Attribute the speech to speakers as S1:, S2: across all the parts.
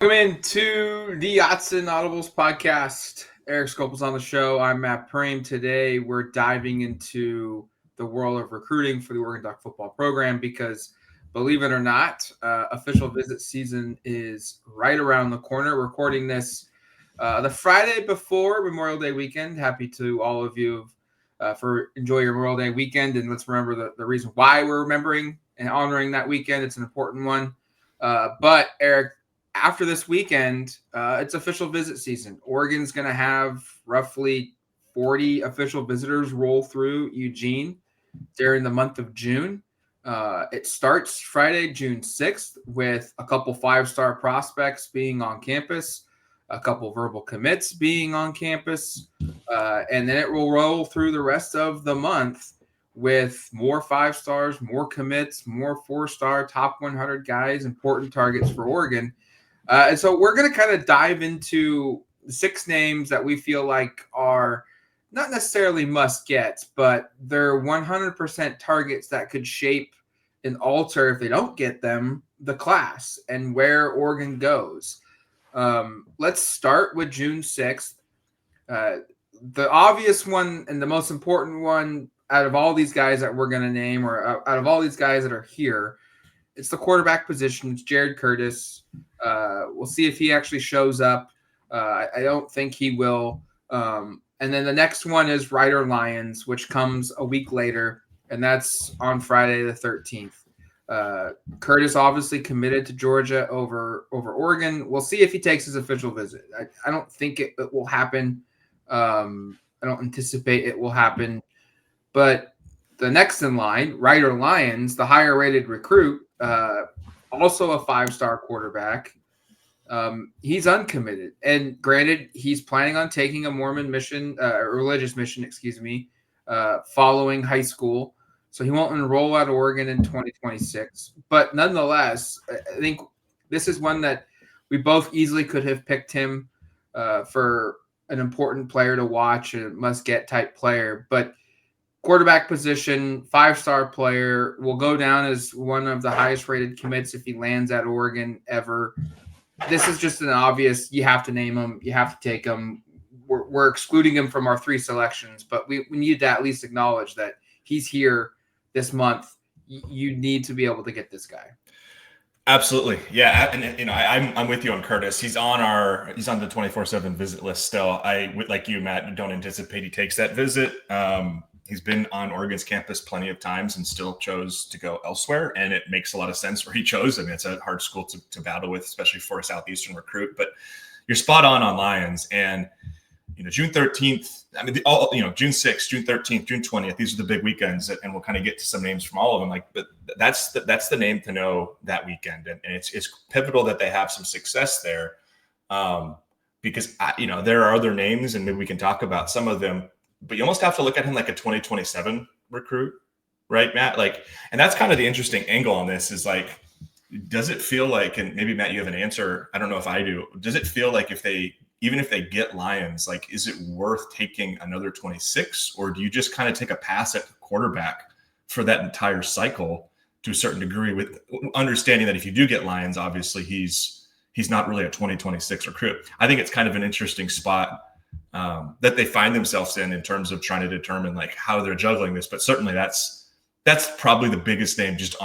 S1: Welcome into the Autzen Audibles podcast. Erik Skopil's on the show. I'm Matt Prehm. Today we're diving into the world of recruiting for the Oregon Duck football program because, believe it or not, official visit season is right around the corner. Recording this the Friday before Memorial Day weekend. Happy to all of you for enjoy your Memorial Day weekend, and let's remember the reason why we're remembering and honoring that weekend. It's an important one. But Erik, after this weekend, it's official visit season. Oregon's going to have roughly 40 official visitors roll through Eugene during the month of June. It starts Friday, June 6th, with a couple five-star prospects being on campus, a couple verbal commits being on campus, and then it will roll through the rest of the month with more five stars, more commits, more four-star, top 100 guys, important targets for Oregon. And so we're going to kind of dive into 6 names that we feel like are not necessarily must-gets, but they're 100% targets that could shape and alter, if they don't get them, the class and where Oregon goes. Let's start with June 6th. The obvious one and the most important one out of all these guys that we're going to name, or out of all these guys that are here, it's the quarterback position. It's Jared Curtis. We'll see if he actually shows up. I don't think he will. And then the next one is Ryder Lyons, which comes a week later, and that's on Friday the 13th. Curtis obviously committed to Georgia over Oregon. We'll see if he takes his official visit. I don't think it will happen. I don't anticipate it will happen. But the next in line, Ryder Lyons, the higher rated recruit, also a five-star quarterback. He's uncommitted. And granted, he's planning on taking a Mormon mission, religious mission, following high school. So he won't enroll at Oregon in 2026. But nonetheless, I think this is one that we both easily could have picked him for an important player to watch, a must-get type player. But quarterback position, five-star player, will go down as one of the highest-rated commits if he lands at Oregon ever. This is just an obvious, you have to name him, you have to take him. We're excluding him from our 3 selections, but we need to at least acknowledge that he's here this month. You need to be able to get this guy.
S2: Absolutely. Yeah. And I'm with you on Curtis. He's on the 24/7 visit list still. Like you, Matt, don't anticipate he takes that visit. He's been on Oregon's campus plenty of times and still chose to go elsewhere. And it makes a lot of sense where he chose. I mean, it's a hard school to battle with, especially for a Southeastern recruit. But you're spot on Lions. And, June 13th, June 6th, June 13th, June 20th, these are the big weekends. And we'll kind of get to some names from all of them. But that's the name to know that weekend. And it's pivotal that they have some success there. Because, there are other names and maybe we can talk about some of them. But you almost have to look at him like a 2027 recruit, right, Matt? And that's kind of the interesting angle on this is does it feel like, and maybe Matt, you have an answer. I don't know if I do. Does it feel like even if they get Lyons, is it worth taking another 26, or do you just kind of take a pass at the quarterback for that entire cycle to a certain degree, with understanding that if you do get Lyons, obviously he's not really a 2026 recruit. I think it's kind of an interesting spot that they find themselves in terms of trying to determine how they're juggling this. But certainly that's probably the biggest name just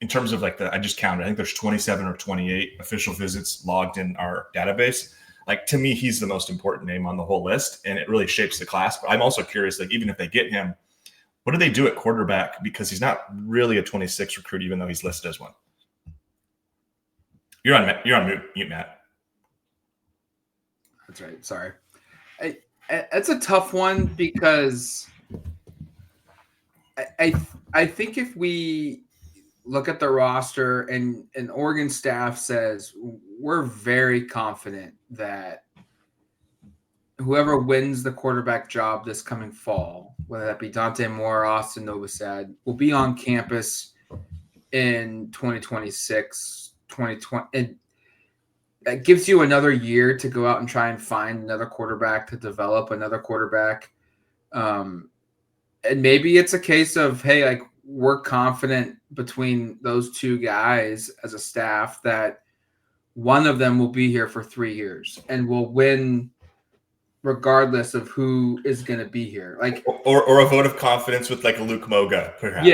S2: in terms of I just counted, I think there's 27 or 28 official visits logged in our database. To me, he's the most important name on the whole list, and it really shapes the class. But I'm also curious, even if they get him, what do they do at quarterback? Because he's not really a 26 recruit, even though he's listed as one. You're on mute, Matt.
S1: That's right. Sorry. It's a tough one because I think if we look at the roster and Oregon staff says we're very confident that whoever wins the quarterback job this coming fall, whether that be Dante Moore or Austin Novosad, will be on campus in 2026, 2020. And that gives you another year to go out and try and find another quarterback, to develop another quarterback. And maybe it's a case of, hey, we're confident between those two guys as a staff that one of them will be here for 3 years and will win regardless of who is going to be here. Like,
S2: or a vote of confidence with like a Luke Moga, perhaps.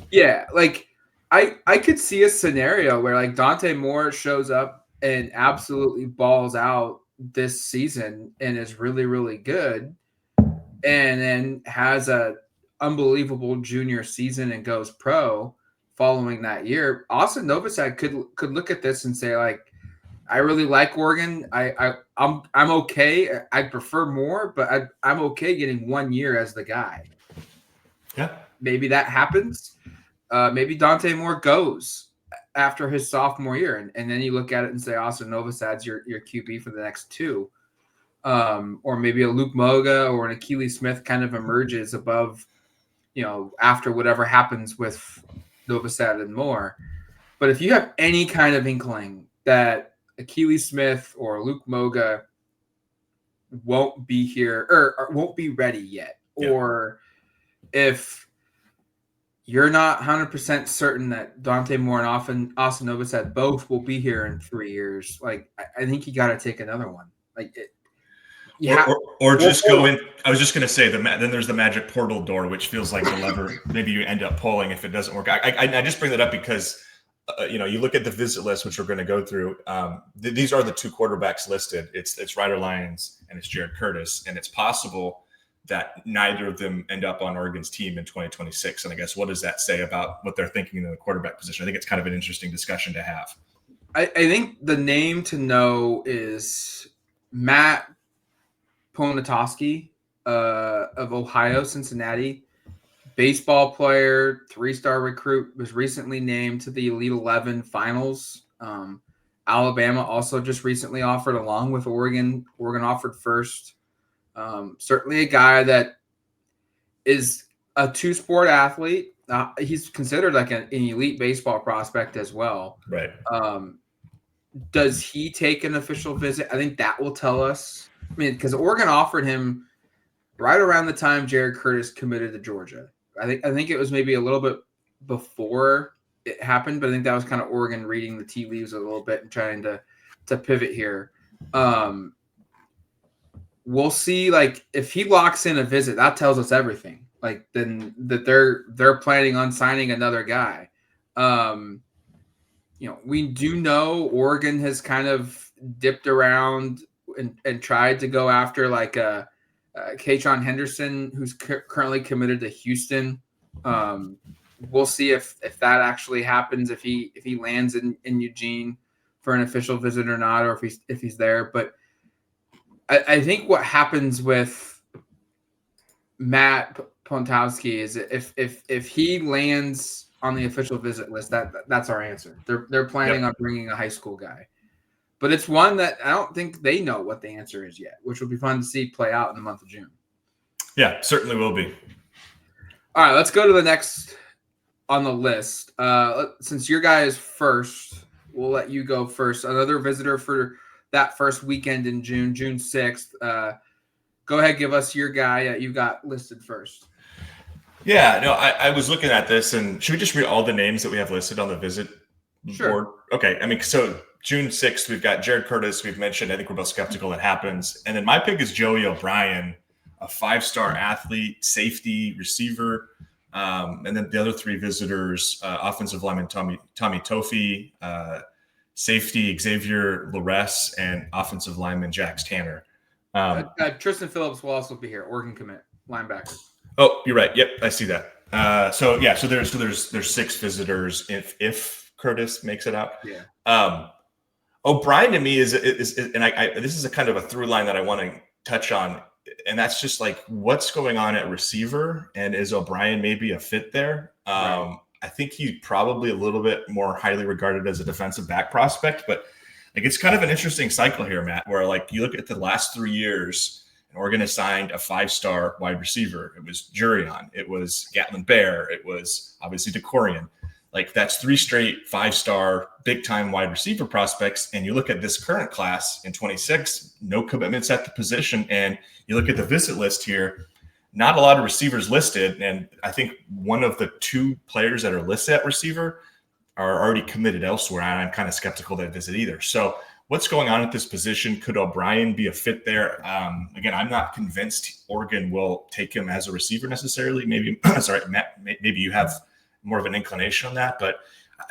S1: Yeah. Like, I could see a scenario where like Dante Moore shows up and absolutely balls out this season and is really, really good, and then has a unbelievable junior season and goes pro following that year. Austin Novosad could look at this and say, like, I really like Oregon. I'm okay. I prefer more, but I'm okay getting 1 year as the guy.
S2: Yeah.
S1: Maybe that happens. Maybe Dante Moore goes after his sophomore year, and then you look at it and say Austin Novosad's your QB for the next 2. Or maybe a Luke Moga or an Achilles Smith kind of emerges above, after whatever happens with Novosad and Moore. But if you have any kind of inkling that Achilles Smith or Luke Moga won't be here or won't be ready yet, or if you're not 100% certain that Dante Moore and Austin Novosad both will be here in 3 years, like, I think you got to take another one. Like,
S2: or just go in. I was just going to say then there's the magic portal door, which feels like the lever maybe you end up pulling if it doesn't work. I just bring that up because you look at the visit list, which we're going to go through. These are the 2 quarterbacks listed. It's Ryder Lyons and it's Jared Curtis, and it's possible that neither of them end up on Oregon's team in 2026. And I guess what does that say about what they're thinking in the quarterback position? I think it's kind of an interesting discussion to have.
S1: I think the name to know is Matt Ponatoski of Ohio, Cincinnati. Baseball player, 3-star recruit, was recently named to the Elite 11 finals. Alabama also just recently offered along with Oregon. Oregon offered first. Certainly a guy that is a 2-sport athlete. He's considered like an elite baseball prospect as well.
S2: Right.
S1: Does he take an official visit? I think that will tell us. I mean, because Oregon offered him right around the time Jared Curtis committed to Georgia. I think it was maybe a little bit before it happened, but I think that was kind of Oregon reading the tea leaves a little bit and trying to pivot here. We'll see. Like, if he locks in a visit, that tells us everything. Like, then that they're planning on signing another guy. We do know Oregon has kind of dipped around and tried to go after like a Kaytron Henderson, who's currently committed to Houston. We'll see if that actually happens, if he lands in Eugene for an official visit or not, or if he's there. But I think what happens with Matt Pontowski is if he lands on the official visit list, that's our answer. They're planning on bringing a high school guy. But it's one that I don't think they know what the answer is yet, which will be fun to see play out in the month of June.
S2: Yeah, certainly will be.
S1: All right, let's go to the next on the list. Since your guy is first, we'll let you go first. Another visitor for that first weekend in June 6th. Go ahead, give us your guy you got listed first.
S2: Yeah, no, I was looking at this, and should we just read all the names that we have listed on the visit board? Okay, I mean, so June 6th, we've got Jared Curtis, we've mentioned. I think we're both skeptical that happens. And then my pick is Joey O'Brien, a 5-star athlete, safety, receiver. And then the other 3 visitors, offensive lineman Tommy Tofi, safety Xavier Laress, and offensive lineman Jax Tanner.
S1: Tristan Phillips will also be here, Oregon commit, linebacker.
S2: Oh, you're right. Yep, I see that. So there's 6 visitors if Curtis makes it out.
S1: Yeah.
S2: O'Brien to me is and this is a kind of a through line that I want to touch on, and that's just like what's going on at receiver, and is O'Brien maybe a fit there? Right. I think he's probably a little bit more highly regarded as a defensive back prospect, but like it's kind of an interesting cycle here, Matt, where like you look at the last 3 years, and Oregon assigned a 5-star wide receiver. It was Jurion, it was Gatlin Bear, it was obviously DeCorian. Like that's 3 straight 5-star big time wide receiver prospects. And you look at this current class in 26, no commitments at the position. And you look at the visit list here, not a lot of receivers listed. And I think one of the 2 players that are listed at receiver are already committed elsewhere, and I'm kind of skeptical they visit either. So what's going on at this position? Could O'Brien be a fit there? Again, I'm not convinced Oregon will take him as a receiver necessarily. Maybe, sorry, Matt, maybe you have more of an inclination on that, but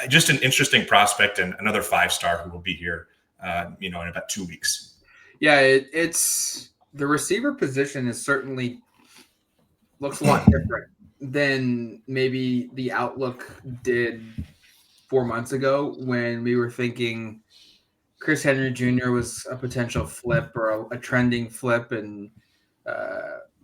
S2: just an interesting prospect and another 5-star who will be here, in about 2 weeks.
S1: Yeah, it's the receiver position is certainly looks a lot different than maybe the outlook did 4 months ago when we were thinking Chris Henry Jr. was a potential flip or a trending flip, and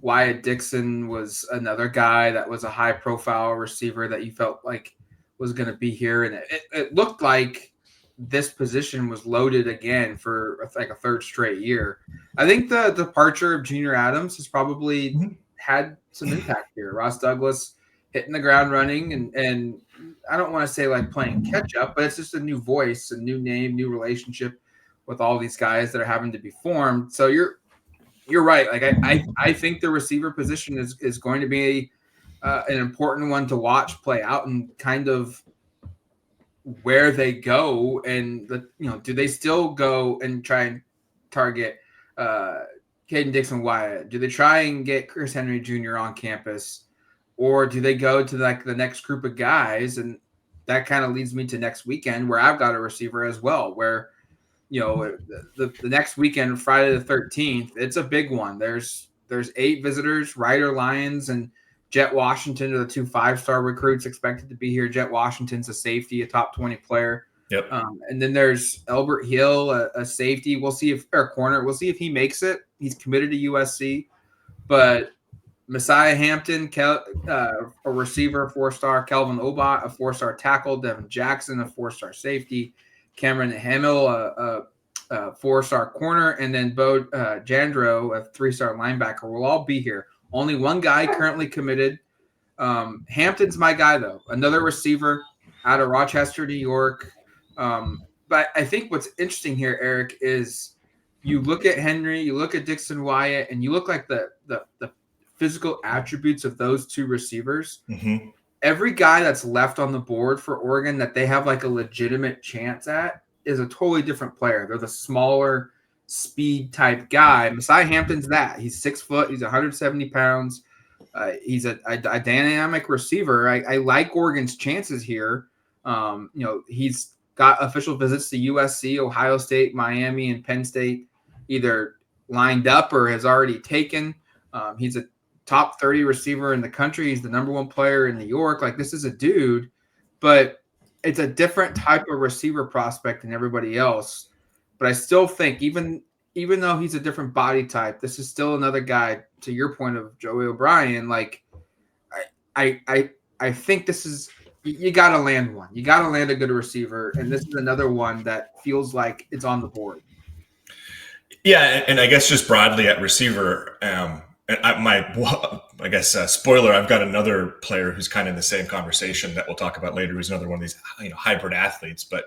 S1: Wyatt Dixon was another guy that was a high-profile receiver that you felt like was going to be here, and it looked like this position was loaded again for like a third straight year. I think the departure of Junior Adams has probably had some impact here. Ross Douglas hitting the ground running, and I don't want to say like playing catch up, but it's just a new voice, a new name, new relationship with all these guys that are having to be formed. So you're right. Like I think the receiver position is going to be an important one to watch play out, and kind of where they go, and do they still go and try and target Caden Dixon Wyatt? Do they try and get Chris Henry Jr. on campus, or do they go to like the next group of guys? And that kind of leads me to next weekend, where I've got a receiver as well, where the next weekend, Friday the 13th, it's a big one. There's 8 visitors. Ryder Lyons and Jet Washington are the 2 5-star recruits expected to be here. Jet Washington's a safety, a top 20 player.
S2: Yep.
S1: And then there's Elbert Hill, a safety. We'll see if he makes it. He's committed to USC. But Messiah Hampton, a receiver, 4-star. Kelvin Obot, a 4-star tackle. Devin Jackson, a 4-star safety. Cameron Hamill, a 4-star corner. And then Bo Jandro, a 3-star linebacker, will all be here. Only one guy currently committed. Hampton's my guy, though. Another receiver out of Rochester, New York. But I think what's interesting here, Eric, is you look at Henry, you look at Dixon Wyatt, and you look like the physical attributes of those 2 receivers.
S2: Mm-hmm.
S1: Every guy that's left on the board for Oregon that they have like a legitimate chance at is a totally different player. They're the smaller speed type guy. Messiah Hampton's that. He's 6 foot. He's 170 pounds. He's a dynamic receiver. I like Oregon's chances here. He's got official visits to USC, Ohio State, Miami, and Penn State either lined up or has already taken. He's a top 30 receiver in the country. He's the number 1 player in New York. Like, this is a dude, but it's a different type of receiver prospect than everybody else. But I still think even though he's a different body type, this is still another guy, to your point of Joey O'Brien. Like, I think this is, you got to land one. You got to land a good receiver, and this is another one that feels like it's on the board.
S2: Yeah, and I guess just broadly at receiver, spoiler, I've got another player who's kind of in the same conversation that we'll talk about later, who's another one of these hybrid athletes. But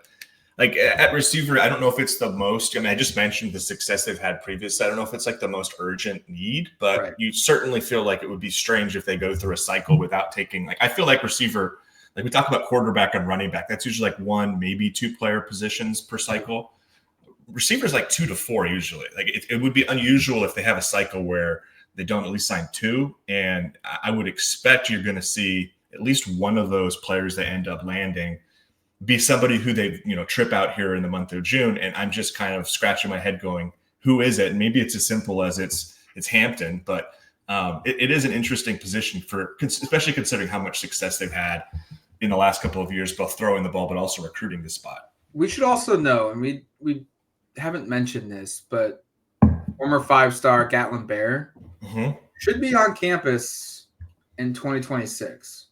S2: like at receiver, I don't know if it's the most, I just mentioned the success they've had previously. I don't know if it's like the most urgent need, but right. You certainly feel like it would be strange if they go through a cycle without taking, I feel like receiver, like we talk about quarterback and running back, that's usually like 1, maybe 2 player positions per cycle. Receivers like 2 to 4 usually. Like it would be unusual if they have a cycle where they don't at least sign 2. And I would expect you're going to see at least one of those players that end up landing be somebody who they trip out here in the month of June. And I'm just kind of scratching my head going, who is it? And maybe it's as simple as it's Hampton, but it is an interesting position especially considering how much success they've had in the last couple of years, both throwing the ball, but also recruiting this spot.
S1: We should also know, and we haven't mentioned this, but former 5-star Gatlin Bear should be on campus in 2026.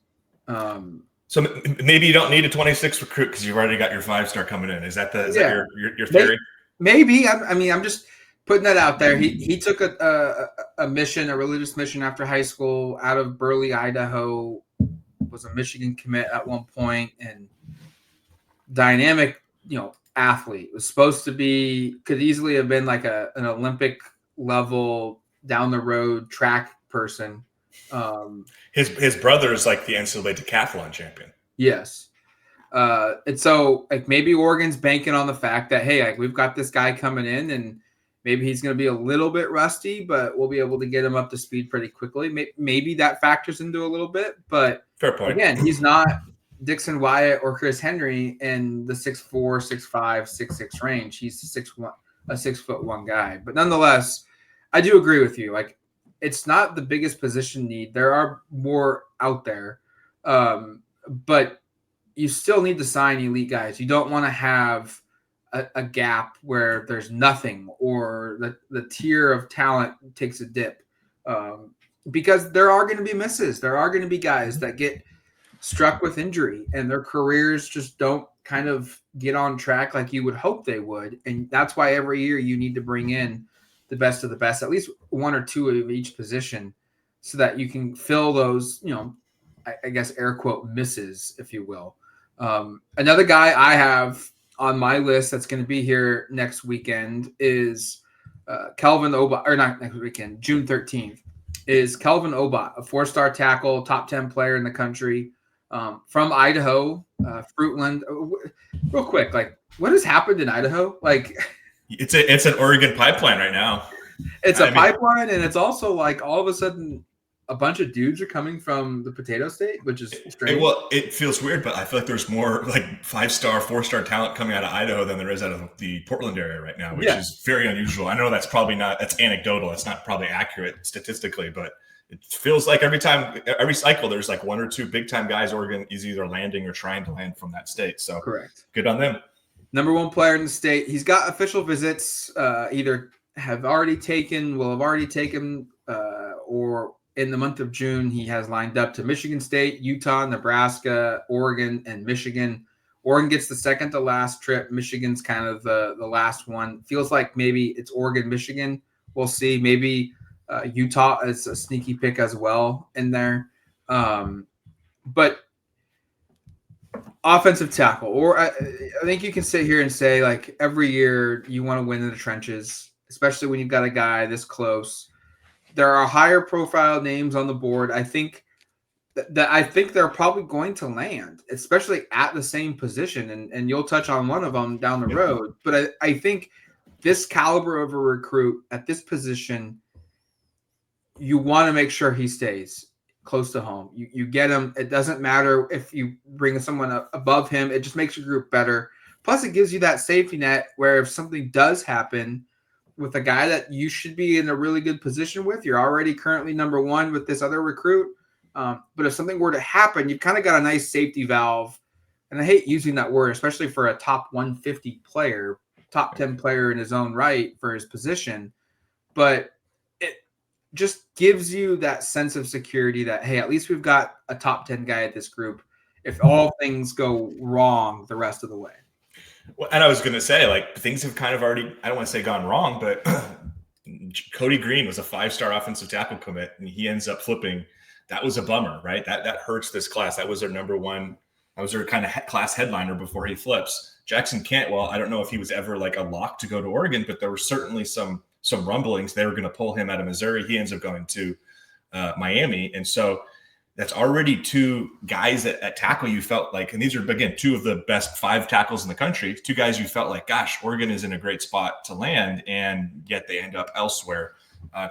S2: So maybe you don't need a 26 recruit because you've already got your 5-star coming in. Is that that your theory?
S1: Maybe. I'm just putting that out there. He took a religious mission after high school out of Burley, Idaho. Was a Michigan commit at one point, and dynamic, athlete. Was supposed to be, could easily have been like an Olympic level down the road track person.
S2: His brother is like the NCAA decathlon champion.
S1: Yes. And so like maybe Oregon's banking on the fact that, hey, like we've got this guy coming in and maybe he's going to be a little bit rusty, but we'll be able to get him up to speed pretty quickly. Maybe that factors into a little bit, but
S2: fair point.
S1: Again, he's not Dixon Wyatt or Chris Henry in the 6'4", 6'5", 6'6" range. He's a 6'1" guy. But nonetheless, I do agree with you. Like, it's not the biggest position need. There are more out there, but you still need to sign elite guys. You don't want to have a gap where there's nothing or the tier of talent takes a dip, because there are going to be misses. There are going to be guys that get struck with injury and their careers just don't kind of get on track like you would hope they would. And that's why every year you need to bring in the best of the best, at least one or two of each position, so that you can fill those, I guess, air quote misses, if you will. Another guy I have on my list that's going to be here next weekend is Kelvin Obot, or not next weekend, June 13th, is Kelvin Obot, a 4-star tackle, top 10 player in the country, from Idaho, Fruitland. Real quick, like, what has happened in Idaho? Like,
S2: it's an Oregon pipeline right now.
S1: It's a pipeline, and it's also like all of a sudden a bunch of dudes are coming from the Potato State, which is strange.
S2: It feels weird, but I feel like there's more like 5-star, 4-star talent coming out of Idaho than there is out of the Portland area right now, which is very unusual. I know that's anecdotal. It's not probably accurate statistically, but it feels like every cycle, there's like one or two big time guys Oregon is either landing or trying to land from that state. So
S1: correct.
S2: Good on them.
S1: Number one player in the state. He's got official visits, either will have already taken, or in the month of June, he has lined up to Michigan State, Utah, Nebraska, Oregon, and Michigan. Oregon gets the second to last trip. Michigan's kind of the last one. Feels like maybe it's Oregon, Michigan. We'll see. Maybe Utah is a sneaky pick as well in there. But offensive tackle, or I think you can sit here and say, like, every year you want to win in the trenches, especially when you've got a guy this close. There are higher profile names on the board. I think they're probably going to land, especially at the same position. And you'll touch on one of them down the road. But I think this caliber of a recruit at this position, you want to make sure he stays close to home. You get him. It doesn't matter if you bring someone above him. It just makes your group better. Plus, it gives you that safety net where if something does happen with a guy that you should be in a really good position with, you're already currently number one with this other recruit. But if something were to happen, you've kind of got a nice safety valve. And I hate using that word, especially for a top 150 player, top 10 player in his own right for his position. But it just gives you that sense of security that, hey, at least we've got a top 10 guy at this group if all things go wrong the rest of the way.
S2: Well, and I was going to say, like, things have kind of already, I don't want to say gone wrong, but Cody Green was a 5-star offensive tackle commit, and he ends up flipping. That was a bummer, right? That hurts this class. That was their number one. That was their kind of class headliner before he flips. Jackson Cantwell, I don't know if he was ever like a lock to go to Oregon, but there were certainly some rumblings they were going to pull him out of Missouri. He ends up going to Miami. And so that's already two guys at tackle you felt like, and these are, again, two of the best 5 tackles in the country, two guys you felt like, gosh, Oregon is in a great spot to land, and yet they end up elsewhere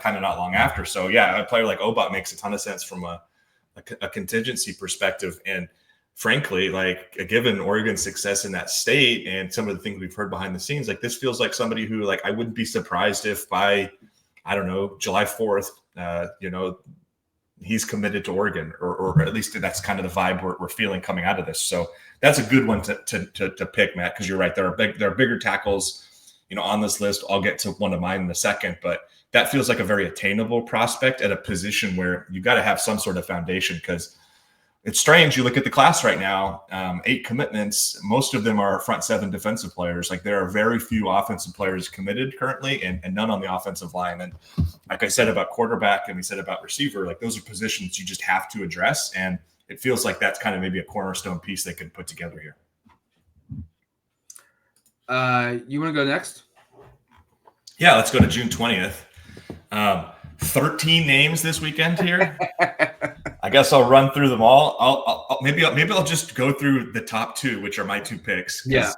S2: kind of not long after. So, yeah, a player like Obot makes a ton of sense from a contingency perspective. And frankly, like, given Oregon's success in that state and some of the things we've heard behind the scenes, like, this feels like somebody who, like, I wouldn't be surprised if by, I don't know, July 4th, he's committed to Oregon, or at least that's kind of the vibe we're feeling coming out of this. So that's a good one to pick, Matt, because you're right. There are bigger tackles, on this list. I'll get to one of mine in a second, but that feels like a very attainable prospect at a position where you got to have some sort of foundation, because it's strange. You look at the class right now, 8 commitments. Most of them are front 7 defensive players. Like, there are very few offensive players committed currently, and none on the offensive line. And like I said about quarterback and we said about receiver, like, those are positions you just have to address. And it feels like that's kind of maybe a cornerstone piece they can put together here.
S1: You want to go next?
S2: Yeah, let's go to June 20th. 13 names this weekend here. I guess I'll run through them all. maybe I'll just go through the top two, which are my two picks.
S1: Yeah,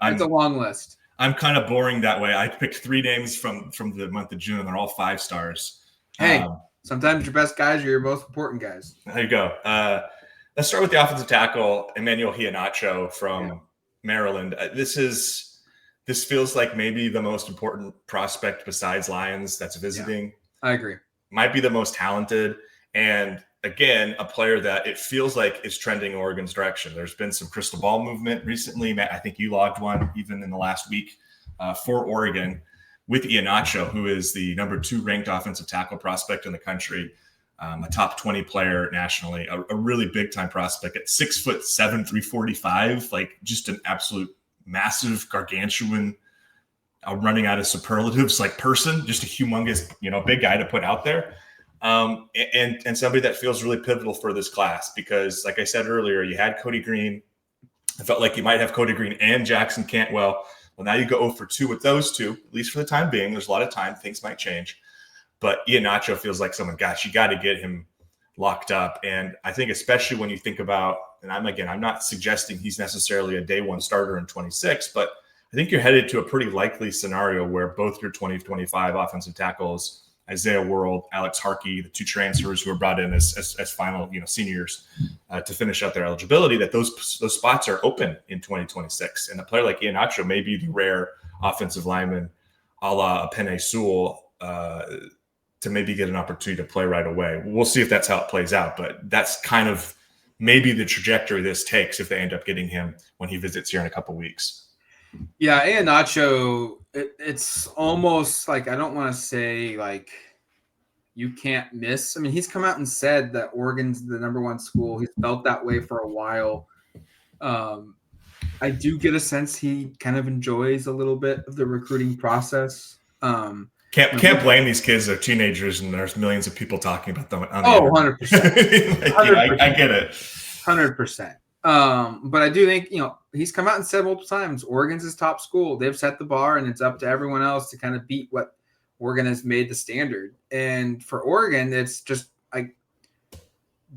S1: it's a long list.
S2: I'm kind of boring that way. I picked 3 names from the month of June. They're all 5 stars.
S1: Hey, sometimes your best guys are your most important guys.
S2: There you go. Let's start with the offensive tackle, Emmanuel Iheanacho from Maryland. This feels like maybe the most important prospect besides Lions that's visiting.
S1: I agree.
S2: Might be the most talented. And again, a player that it feels like is trending Oregon's direction. There's been some crystal ball movement recently. Matt, I think you logged one even in the last week for Oregon with Iheanacho, who is the number 2 ranked offensive tackle prospect in the country, a top 20 player nationally, a really big time prospect at 6'7", 345, like just an absolute massive, gargantuan, running out of superlatives, like person, just a humongous, big guy to put out there. And somebody that feels really pivotal for this class because, like I said earlier, you had Cody Green. I felt like you might have Cody Green and Jackson Cantwell. Well, now you go 0 for 2 with those two, at least for the time being. There's a lot of time. Things might change. But Iheanacho feels like someone, gosh, you got to get him locked up. And I think especially when you think about, and I'm not suggesting he's necessarily a day one starter in 26, but I think you're headed to a pretty likely scenario where both your 2025 offensive tackles, Isaiah World, Alex Harkey, the 2 transfers who were brought in as final, seniors to finish out their eligibility, that those spots are open in 2026. And a player like Iheanacho may be the rare offensive lineman, a la Penei Sewell, to maybe get an opportunity to play right away. We'll see if that's how it plays out, but that's kind of maybe the trajectory this takes if they end up getting him when he visits here in a couple of weeks.
S1: Yeah, Iheanacho, it's almost like, I don't want to say like you can't miss. I mean, he's come out and said that Oregon's the number 1 school. He's felt that way for a while. I do get a sense he kind of enjoys a little bit of the recruiting process.
S2: Can't blame these kids. They're teenagers, and there's millions of people talking about them. On the
S1: 100%.
S2: I get it.
S1: 100%. But I do think, he's come out and said multiple times, Oregon's his top school. They've set the bar, and it's up to everyone else to kind of beat what Oregon has made the standard. And for Oregon, it's just like,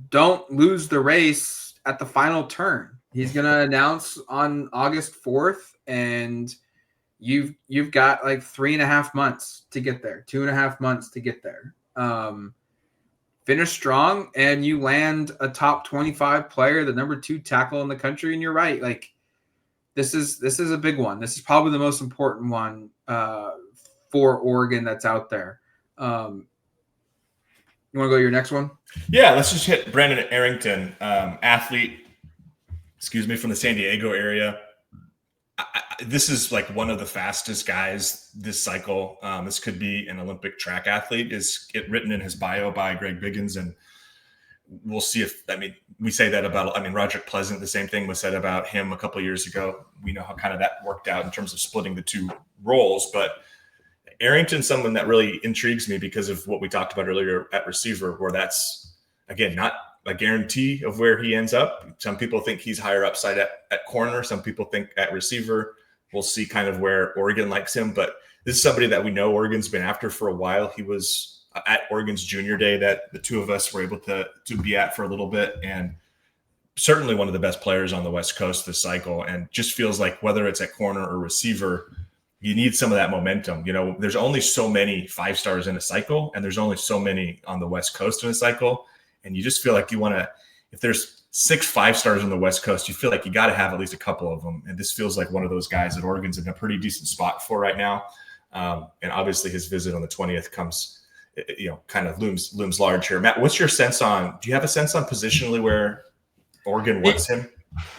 S1: don't lose the race at the final turn. He's going to announce on August 4th, and you've got like 3.5 months to get there, 2.5 months to get there. Finish strong, and you land a top 25 player, the number 2 tackle in the country, and you're right. Like, this is a big one. This is probably the most important one for Oregon that's out there. You want to go to your next one?
S2: Yeah, let's just hit Brandon Arrington, athlete, from the San Diego area. This is like one of the fastest guys this cycle. This could be an Olympic track athlete, is it written in his bio by Greg Biggins. And we'll see we say that about, Roderick Pleasant, the same thing was said about him a couple of years ago. We know how kind of that worked out in terms of splitting the 2 roles, but Arrington's someone that really intrigues me because of what we talked about earlier at receiver, where that's, again, not a guarantee of where he ends up. Some people think he's higher upside at corner. Some people think at receiver. We'll see kind of where Oregon likes him, but this is somebody that we know Oregon's been after for a while. He was at Oregon's junior day that the 2 of us were able to be at for a little bit, and certainly one of the best players on the West Coast this cycle. And just feels like whether it's at corner or receiver, you need some of that momentum. There's only so many 5 stars in a cycle, and there's only so many on the West Coast in a cycle. And you just feel like you want to, if there's 6 5 stars on the West Coast, you feel like you got to have at least a couple of them. And this feels like one of those guys that Oregon's in a pretty decent spot for right now. And obviously his visit on the 20th comes, kind of looms large here. Matt, what's your sense on, do you have a sense on positionally where Oregon wants him?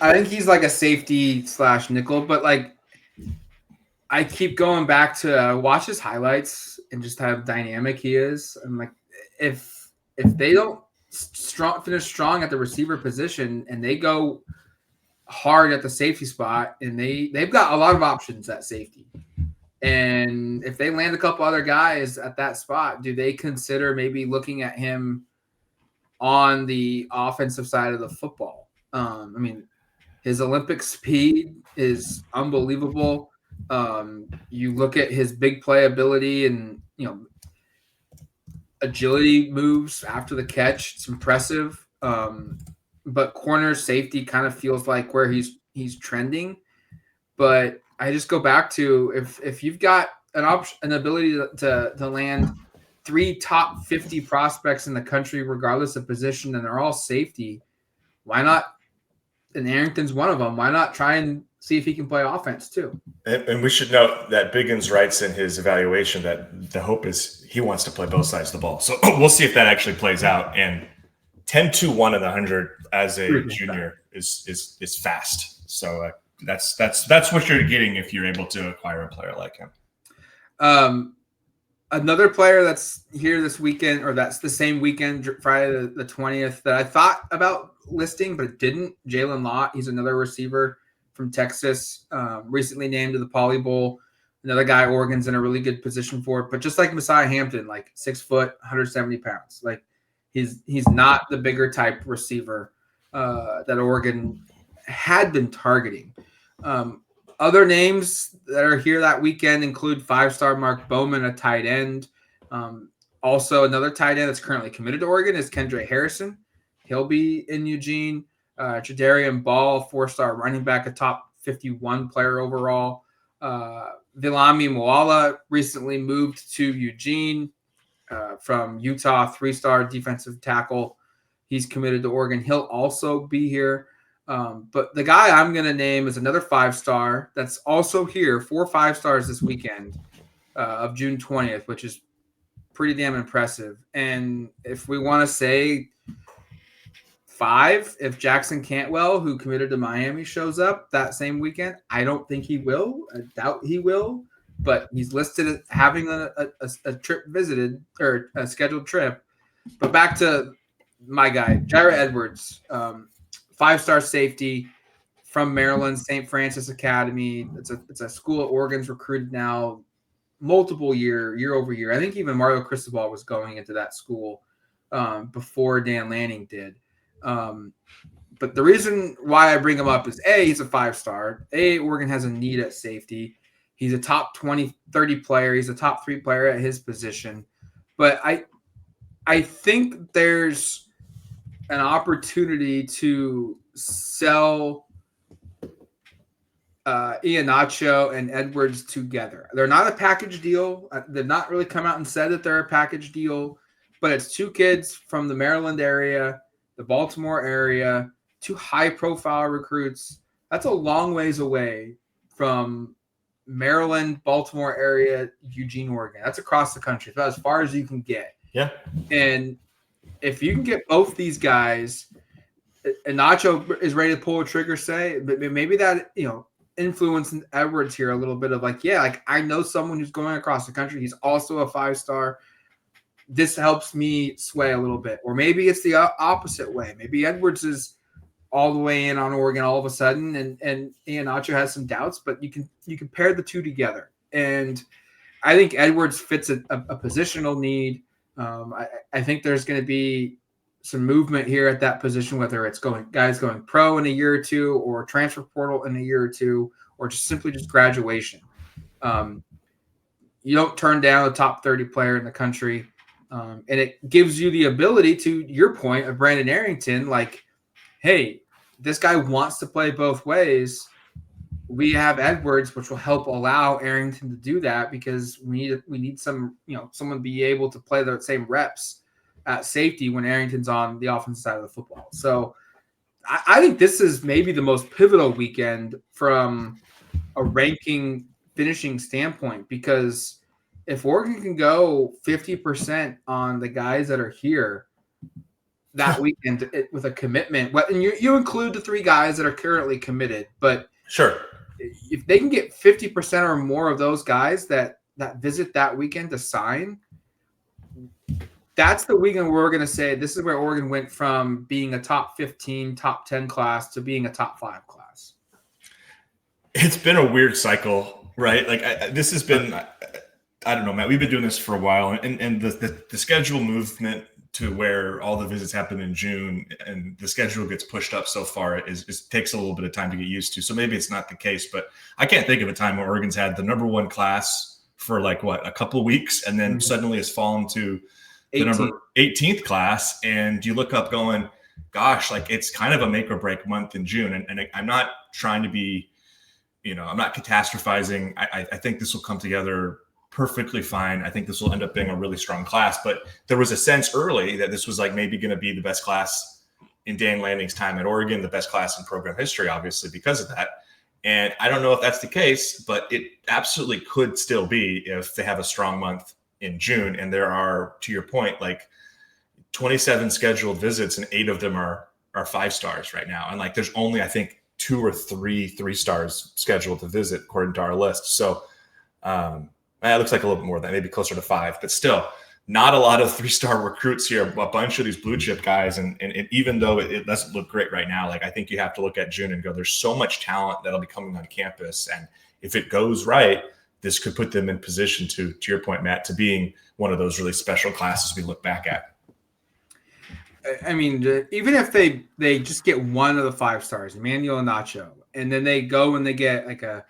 S1: I think he's like a safety / nickel, but like, I keep going back to watch his highlights and just how dynamic he is. I'm like, if they don't finish strong at the receiver position and they go hard at the safety spot, and they've got a lot of options at safety, and if they land a couple other guys at that spot, do they consider maybe looking at him on the offensive side of the football? His Olympic speed is unbelievable. You look at his big play ability and agility moves after the catch. It's impressive. but corner safety kind of feels like where he's trending. But I just go back to if you've got an ability to land 3 top 50 prospects in the country, regardless of position, and they're all safety, why not? And Arrington's one of them. Why not try and see if he can play offense too?
S2: And we should note that Biggins writes in his evaluation that the hope is he wants to play both sides of the ball. So we'll see if that actually plays out. And 10-2-1 in the 100 as a junior is fast. So that's what you're getting if you're able to acquire a player like him.
S1: Another player that's here this weekend, or that's the same weekend, Friday the 20th, that I thought about listing but didn't. Jalen Lott. He's another receiver from Texas, recently named to the Poly Bowl. Another guy Oregon's in a really good position for. But just like Messiah Hampton, like 6 foot, 170 pounds. Like he's not the bigger type receiver that Oregon had been targeting. Other names that are here that weekend include 5-star Mark Bowman, a tight end. Also, another tight end that's currently committed to Oregon is Kendra Harrison. He'll be in Eugene. Jadarian Ball, 4-star running back, a top 51 player overall. Vilami Moala recently moved to Eugene from Utah, 3-star defensive tackle. He's committed to Oregon. He'll also be here. But the guy I'm going to name is another 5-star that's also here, 4 5-stars this weekend of June 20th, which is pretty damn impressive. And if we want to say 5, if Jackson Cantwell, who committed to Miami, shows up that same weekend, I don't think he will. I doubt he will. But he's listed as having a trip visited, or a scheduled trip. But back to my guy, Jaira Edwards. 5-star safety from Maryland, St. Francis Academy. It's a school that Oregon's recruited now multiple year over year. I think even Mario Cristobal was going into that school before Dan Lanning did. But the reason why I bring him up is A, he's a 5-star. Oregon has a need at safety. He's a top 20, 30 player. He's a top 3 player at his position. But I think there's an opportunity to sell Iheanacho and Edwards together. They're not a package deal. They've not really come out and said that they're a package deal, but it's 2 kids from the Maryland area, the Baltimore area, 2 high-profile recruits. That's a long ways away from Maryland, Baltimore area, Eugene, Oregon. That's across the country. It's about as far as you can get.
S2: Yeah.
S1: And if you can get both these guys, and Nacho is ready to pull a trigger, but maybe that, influenced Edwards here a little bit of I know someone who's going across the country. He's also a 5-star. This helps me sway a little bit. Or maybe it's the opposite way. Maybe Edwards is all the way in on Oregon all of a sudden, and Iheanacho has some doubts, but you can pair the two together. And I think Edwards fits a positional need. I think there's going to be some movement here at that position, whether it's guys going pro in a year or two, or transfer portal in a year or two, or just simply graduation. You don't turn down a top 30 player in the country. And it gives you the ability, to your point of Brandon Arrington, hey, this guy wants to play both ways. We have Edwards, which will help allow Arrington to do that, because we need some, someone to be able to play the same reps at safety when Arrington's on the offensive side of the football. So I think this is maybe the most pivotal weekend from a ranking finishing standpoint, because if Oregon can go 50% on the guys that are here that weekend with a commitment, and you include the 3 guys that are currently committed, but
S2: sure,
S1: if they can get 50% or more of those guys that visit that weekend to sign, that's the weekend where we're going to say this is where Oregon went from being a top 15, top 10 class to being a top 5 class.
S2: It's been a weird cycle, right? This has been, I don't know, Matt, we've been doing this for a while, and the schedule movement to where all the visits happen in June and the schedule gets pushed up so far is takes a little bit of time to get used to. So maybe it's not the case, but I can't think of a time where Oregon's had the number 1 class for a couple of weeks, and then suddenly it's fallen to the number 18th class. And you look up going, gosh, like it's kind of a make or break month in June. And I'm not trying to be, I'm not catastrophizing. I think this will come together perfectly fine. I think this will end up being a really strong class, but there was a sense early that this was like maybe going to be the best class in Dan Landing's time at Oregon, the best class in program history, obviously because of that. And I don't know if that's the case, but it absolutely could still be if they have a strong month in June. And there are, to your point, like 27 scheduled visits and 8 of them are 5 stars right now. And like, there's only, I think 2 or 3 3-stars scheduled to visit according to our list. So, it looks like a little bit more than that, maybe closer to 5, but still not a lot of 3-star recruits here, a bunch of these blue chip guys. And even though it doesn't look great right now, like I think you have to look at June and go, there's so much talent that'll be coming on campus. And if it goes right, this could put them in position to your point, Matt, to being one of those really special classes we look back at.
S1: I mean, even if they just get one of the 5 stars, Emmanuel Nacho, and then they go and they get like a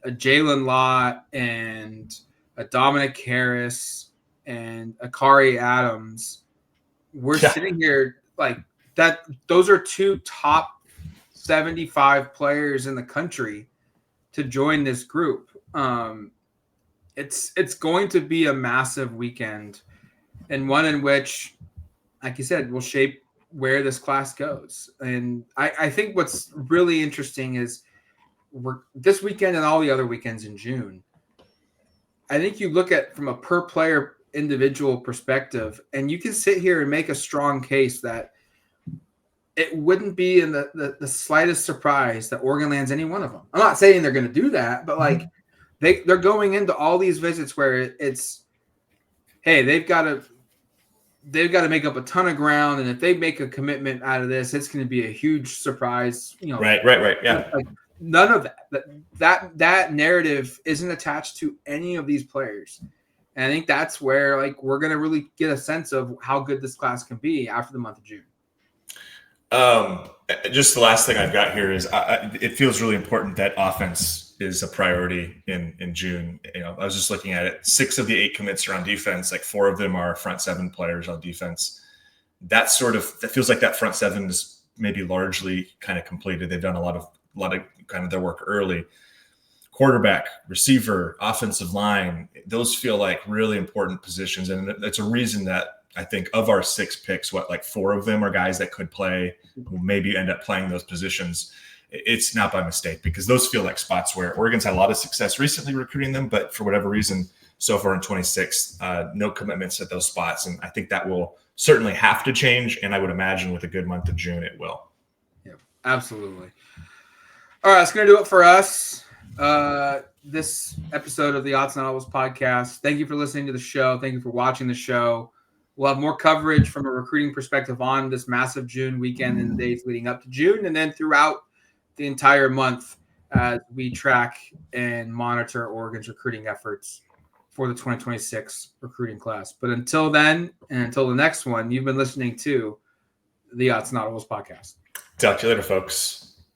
S1: Jalen Lott and a Dominic Harris and Akari Adams, we're sitting here like that. Those are 2 top 75 players in the country to join this group. It's going to be a massive weekend, and one in which, like you said, will shape where this class goes. And I think what's really interesting is this weekend and all the other weekends in June, I think you look at from a per player individual perspective, and you can sit here and make a strong case that it wouldn't be in the slightest surprise that Oregon lands any one of them. I'm not saying they're going to do that, but like they're going into all these visits where it's, hey, they've got to make up a ton of ground, and if they make a commitment out of this, it's going to be a huge surprise.
S2: Right. Yeah.
S1: Like, none of that narrative isn't attached to any of these players. And I think that's where like we're going to really get a sense of how good this class can be after the month of June.
S2: Just the last thing I've got here is it feels really important that offense is a priority in June. I was just looking at it. 6 of the 8 commits are on defense. Like 4 of them are front 7 players on defense. That feels like that front 7 is maybe largely kind of completed. They've done a lot of kind of their work early. Quarterback, receiver, offensive line, those feel like really important positions. And that's a reason that I think of our 6 picks, 4 of them are guys that could play, who maybe end up playing those positions. It's not by mistake, because those feel like spots where Oregon's had a lot of success recently recruiting them, but for whatever reason, so far in 26, no commitments at those spots. And I think that will certainly have to change. And I would imagine with a good month of June, it will.
S1: Yeah, absolutely. All right, that's going to do it for us. This episode of the Autzen Audibles podcast. Thank you for listening to the show. Thank you for watching the show. We'll have more coverage from a recruiting perspective on this massive June weekend and the days leading up to June, and then throughout the entire month as we track and monitor Oregon's recruiting efforts for the 2026 recruiting class. But until then, and until the next one, you've been listening to the Autzen Audibles podcast.
S2: Talk to you later, folks.